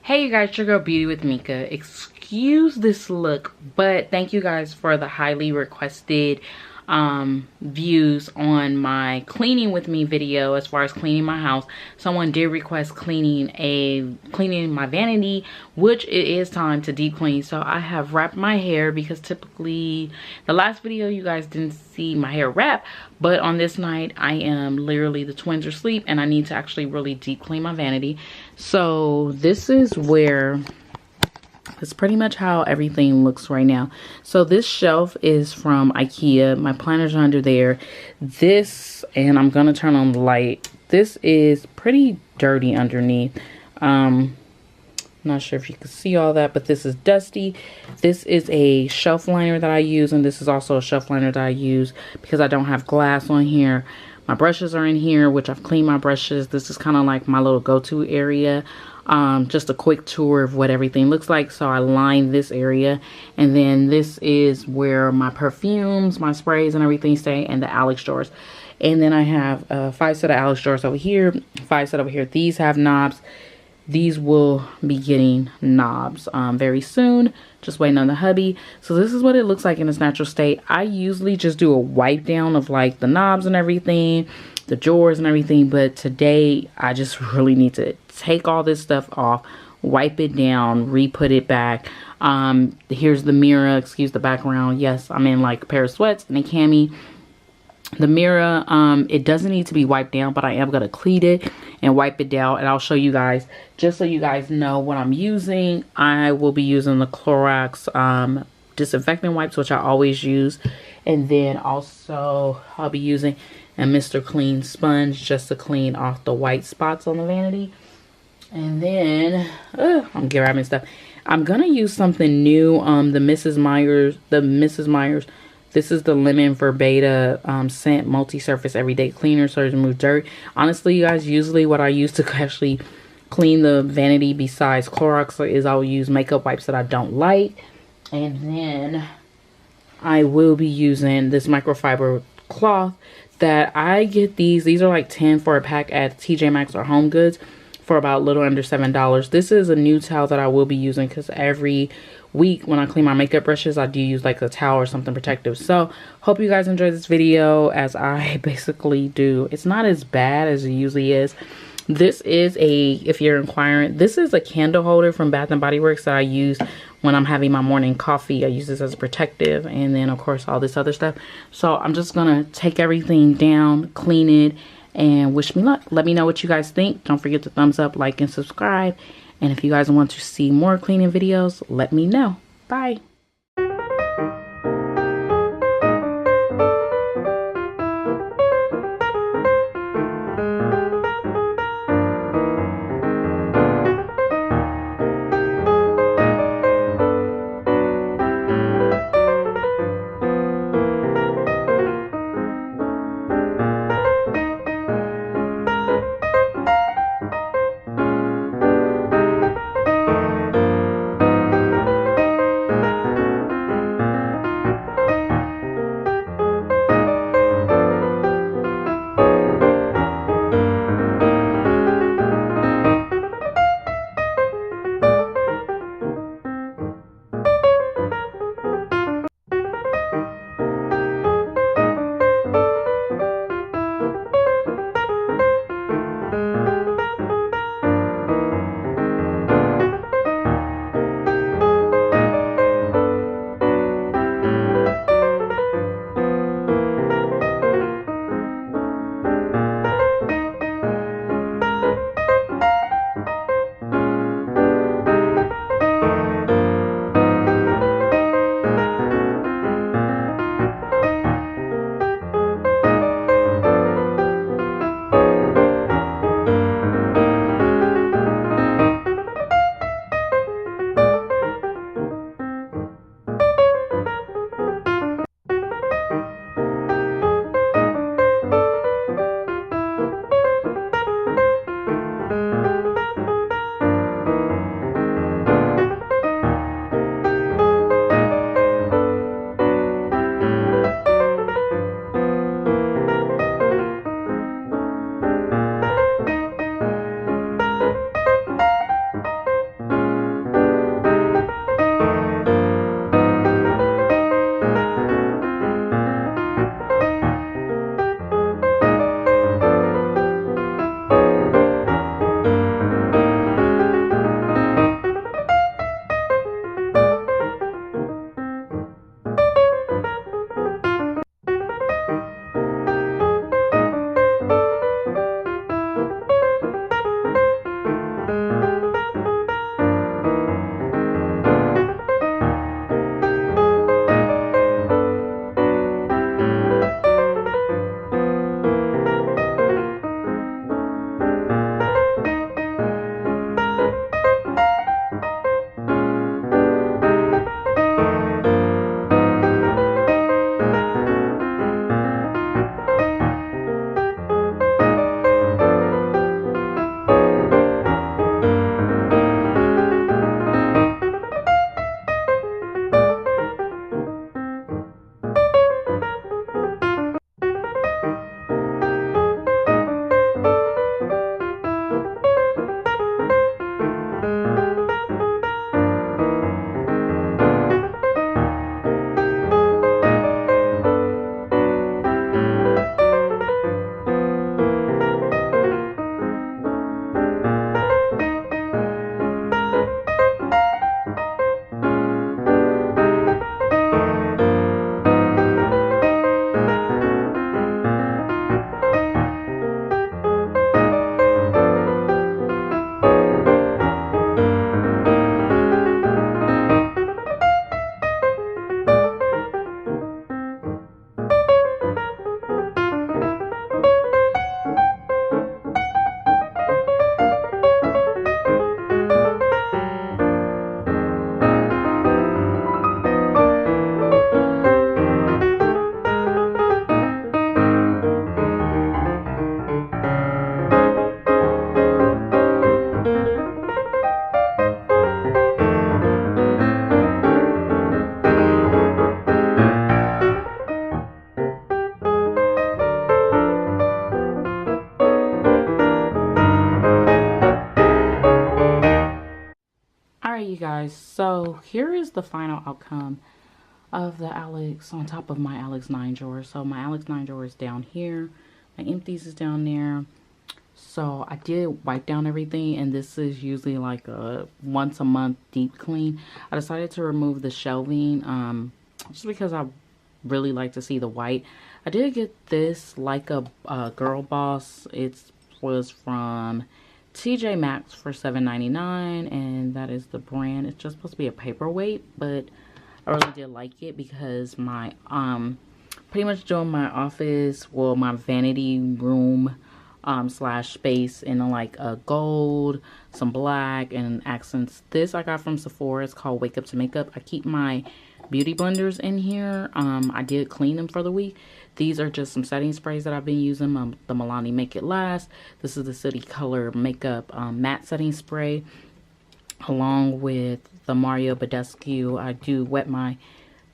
Hey you guys, it's your girl Beauty with Mika. Excuse this look, but thank you guys for the highly requested views on my cleaning with me video. As far as cleaning my house, someone did request cleaning my vanity, which it is time to deep clean. So I have wrapped my hair because typically the last video you guys didn't see my hair wrap, but on this night I am literally, the twins are asleep and I need to actually really deep clean my vanity. So this is where, it's pretty much how everything looks right now. So this shelf is from IKEA. My planners are under there. This, and I'm gonna turn on the light, this is pretty dirty underneath. Not sure if you can see all that, but this is dusty. This is a shelf liner that I use, and this is also a shelf liner that I use because I don't have glass on here. My brushes are in here, which I've cleaned my brushes. This is kind of like my little go-to area. Just a quick tour of what everything looks like. So I line this area, and then this is where my perfumes, my sprays and everything stay, and the Alex drawers. And then I have 5 set of Alex drawers over here, 5 set over here. These have knobs. These will be getting knobs very soon. Just waiting on the hubby. So this is what it looks like in its natural state. I usually just do a wipe down of like the knobs and everything, the drawers and everything, but today I just really need to take all this stuff off, wipe it down, re-put it back. Here's the mirror, excuse the background. Yes, I'm in like a pair of sweats and a cami. The mirror, it doesn't need to be wiped down, but I am going to clean it and wipe it down, and I'll show you guys, just so you guys know what I'm using. I will be using the Clorox disinfectant wipes, which I always use, and then also I'll be using a Mr. Clean sponge just to clean off the white spots on the vanity. And then I'm grabbing stuff. I'm gonna use something new, the Mrs. Meyer's. This is the lemon verbata scent multi-surface everyday cleaner, so to remove dirt. Honestly, you guys, usually what I use to actually clean the vanity besides Clorox is I'll use makeup wipes that I don't like. And then I will be using this microfiber cloth that I get these are like 10 for a pack at TJ Maxx or Home Goods for about a little under $7. This is a new towel that I will be using because every week when I clean my makeup brushes, I do use like a towel or something protective. So hope you guys enjoy this video as I basically do. It's not as bad as it usually is. This is if you're inquiring, this is a candle holder from Bath & Body Works that I use when I'm having my morning coffee. I use this as a protective, and then of course all this other stuff. So I'm just gonna take everything down, clean it, and wish me luck. Let me know what you guys think. Don't forget to thumbs up, like, and subscribe. And if you guys want to see more cleaning videos, let me know. Bye. guys, so here is the final outcome of the Alex on top of my Alex 9 drawer. So my Alex 9 drawer is down here, my empties is down there. So I did wipe down everything, and this is usually like a once a month deep clean. I decided to remove the shelving just because I really like to see the white. I did get this like a Girl Boss. It was from TJ Maxx for $7.99, and that is the brand. It's just supposed to be a paperweight, but I really did like it because my pretty much doing my office, well, my vanity room slash space in like a gold, some black, and accents. This I got from Sephora. It's called Wake Up to Makeup. I keep my beauty blenders in here. I did clean them for the week. These are just some setting sprays that I've been using. The Milani Make It Last. This is the City Color Makeup matte setting spray, along with the Mario Badescu. I do wet my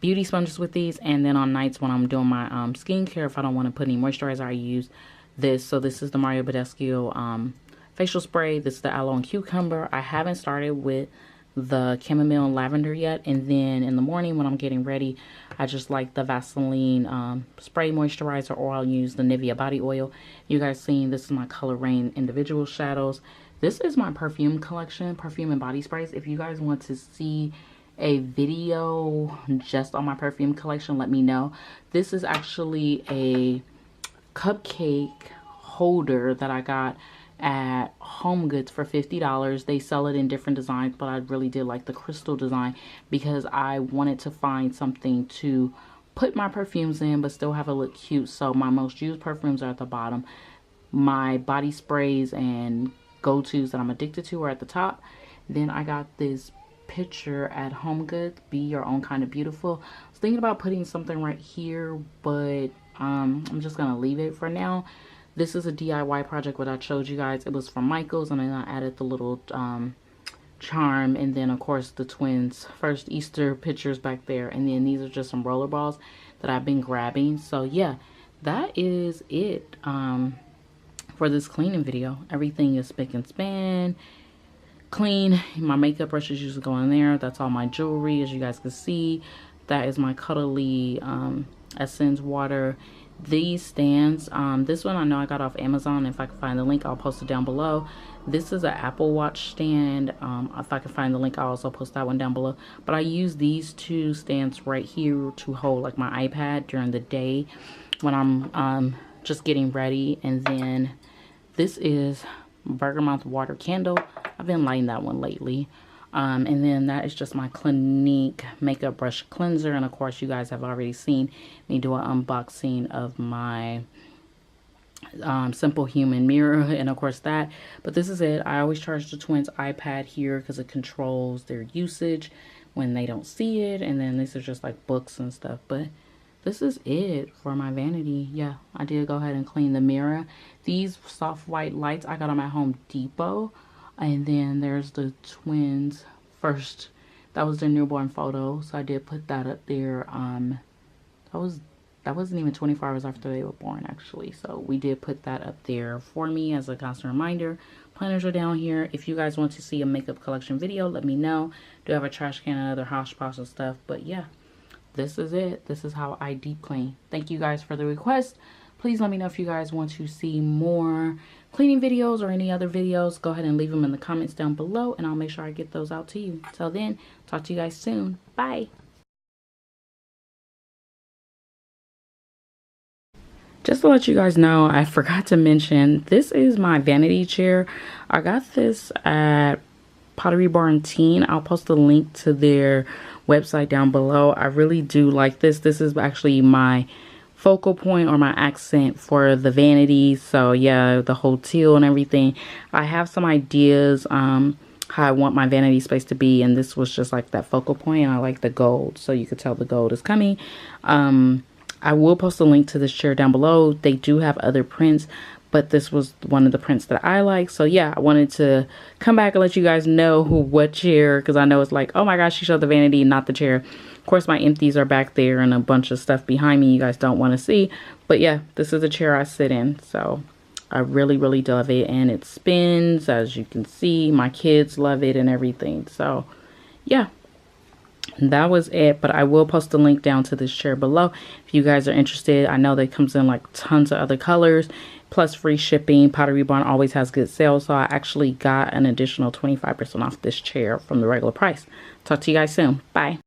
beauty sponges with these, and then on nights when I'm doing my skincare, if I don't want to put any moisturizer, I use this. So this is the Mario Badescu facial spray. This is the aloe and cucumber. I haven't started with the chamomile and lavender yet, and then in the morning when I'm getting ready, I just like the Vaseline spray moisturizer, or I'll use the Nivea body oil. You guys seen, this is my Color Rain individual shadows. This is my perfume collection, perfume and body sprays. If you guys want to see a video just on my perfume collection, let me know. This is actually a cupcake holder that I got at Home Goods for $50. They sell it in different designs, but I really did like the crystal design because I wanted to find something to put my perfumes in but still have it look cute. So my most used perfumes are at the bottom. My body sprays and go-tos that I'm addicted to are at the top. Then I got this picture at Home Goods, Be Your Own Kind of Beautiful. I was thinking about putting something right here, but I'm just gonna leave it for now. This is a DIY project what I showed you guys. It was from Michael's, and then I added the little charm, and then of course the twins' first Easter pictures back there, and then these are just some roller balls that I've been grabbing. So yeah, that is it for this cleaning video. Everything is spick and span clean. My makeup brushes usually go in there. That's all my jewelry, as you guys can see. That is my Cuddly Essence water. These stands, this one I know I got off Amazon. If I can find the link, I'll post it down below. This is an Apple Watch stand. If I can find the link, I'll also post that one down below. But I use these two stands right here to hold like my iPad during the day when I'm just getting ready. And then this is Bergamot water candle. I've been lighting that one lately. And then that is just my Clinique makeup brush cleanser. And of course, you guys have already seen me do an unboxing of my Simple Human mirror, and of course that. But this is it. I always charge the twins' iPad here because it controls their usage when they don't see it. And then these are just like books and stuff. But this is it for my vanity. Yeah, I did go ahead and clean the mirror. These soft white lights I got them at Home Depot. And then there's the twins' first, that was their newborn photo. So I did put that up there. That wasn't even 24 hours after they were born, actually. So we did put that up there for me as a constant reminder. Planners are down here. If you guys want to see a makeup collection video, let me know. Do have a trash can and other house and stuff. But yeah, this is it. This is how I deep clean. Thank you guys for the request. Please let me know if you guys want to see more cleaning videos or any other videos. Go ahead and leave them in the comments down below, and I'll make sure I get those out to you. Till then, talk to you guys soon. Bye. Just to let you guys know, I forgot to mention, this is my vanity chair. I got this at Pottery Barn Teen. I'll post the link to their website down below. I really do like this. This is actually my focal point or my accent for the vanity. So yeah, the whole teal and everything. I have some ideas how I want my vanity space to be, and this was just like that focal point. And I like the gold, so you could tell the gold is coming. I will post a link to this chair down below. They do have other prints, but this was one of the prints that I like. So yeah, I wanted to come back and let you guys know what chair, because I know it's like, oh my gosh, she showed the vanity, not the chair. Of course, my empties are back there and a bunch of stuff behind me you guys don't want to see. But yeah, this is a chair I sit in. So I really, really love it. And it spins, as you can see. My kids love it and everything. So yeah, that was it. But I will post a link down to this chair below if you guys are interested. I know that comes in like tons of other colors, plus free shipping. Pottery Barn always has good sales, so I actually got an additional 25% off this chair from the regular price. Talk to you guys soon. Bye.